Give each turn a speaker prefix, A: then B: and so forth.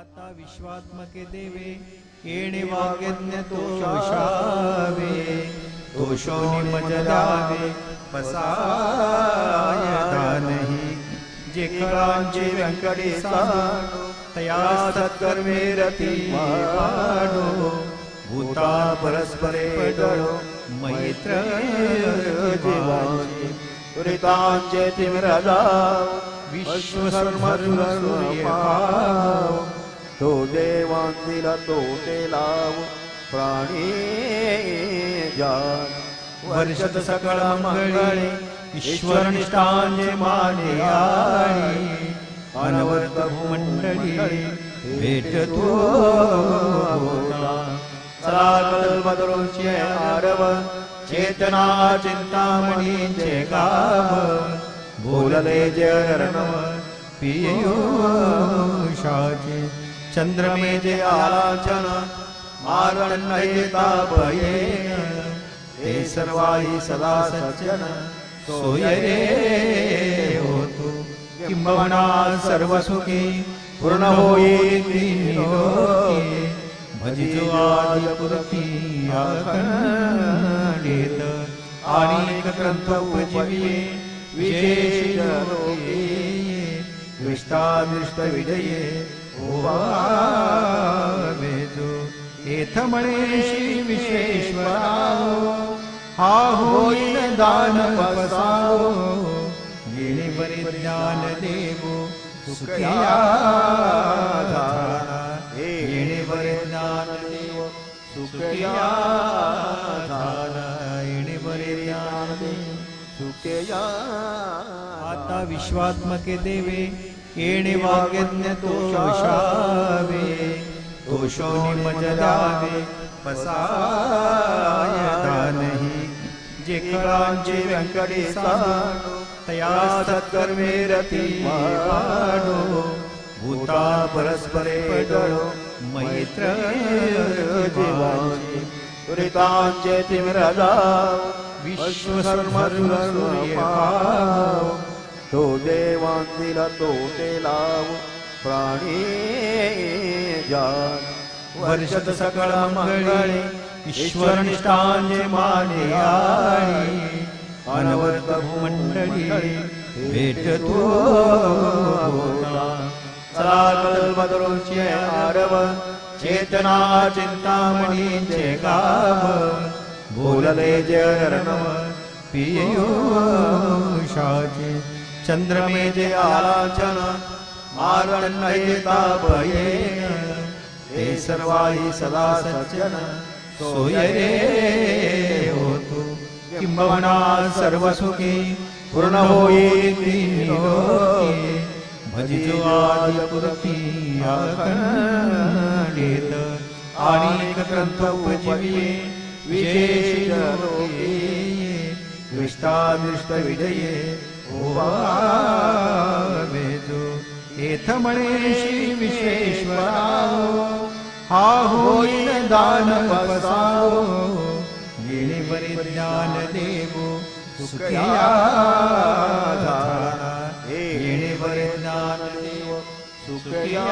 A: आता विश्वात्मके देवे येणे वाग्यज्ञ तोषावे दोषो निमजलावे बसाय दानही जे कळांचे व्यंकटेशा तया सत्कर्मे रती वाढो भूता परस्परे डो मैत्र जीवांचे दुरितांचे तिमिरदा विश्वसर्वसूर्यपाव तो देवांदिला तो ते लाव प्राणी जान वर्षत सकळ मंगळे ईश्वर निष्ठांचे माने आळी अनवर्त भूमंडळी भेटतो कल्पतरुचे आरव चेतना चिंतामणींचे गाव बोलले जरणव पियुषाचे चंद्रमेजे आलाचन मारण नये तापये ते सर्वाही सदा सज्जन सोयरे होतो किंबहुना सर्व सुखी पूर्ण होई भजिजो आदि पुरती अखंडित अनेक ग्रंथ उपजीविये विशेष दृष्टादृष्ट विजये ओवावेजो एथ म्हणे श्री विश्वेश्वराव हा होईन दान पसावो येणे बरे ज्ञान देवो सुखया झाला येणे बरे ज्ञान देवो सुखया झाला येणे बरे ज्ञान देव सुखया आता विश्वात्मके देवे येणे वाग्यज्ञ तोषावे दोषो निमजलावे बसाय दानही जे कळांचे व्यंकटेशा तया सत्कर्मे रती वाढो भूता परस्परे डो मैत्र जीवांचे दुरितांचे तिमिरदा विश्वसर्वसूर्यपाव तो देवांदिला तो ते लाव प्राणी जान वर्षत सकळ मंगळे ईश्वर निष्ठांचे माने आळी अनवर्त भूमंडळी भेटतो कल्पतरुचे आरव चेतना चिंतामणींचे गाव बोलले जरणव पियुषाचे चंद्रमेजे आलाचन मारण नये तापये ते सर्वाही सदा सज्जन सोयरे होतो किंबहुना सर्व सुखी पूर्ण होई भजिजो आदि पुरती अखंडित अनेक ग्रंथ उपजीविये विशेष दृष्टादृष्ट विजये ओवावेजो एथ म्हणे श्री विश्वेश्वराव हा होईन दान पसावो येणे बरे ज्ञान देवो सुखया झाला येणे बरे ज्ञान देवो सुखया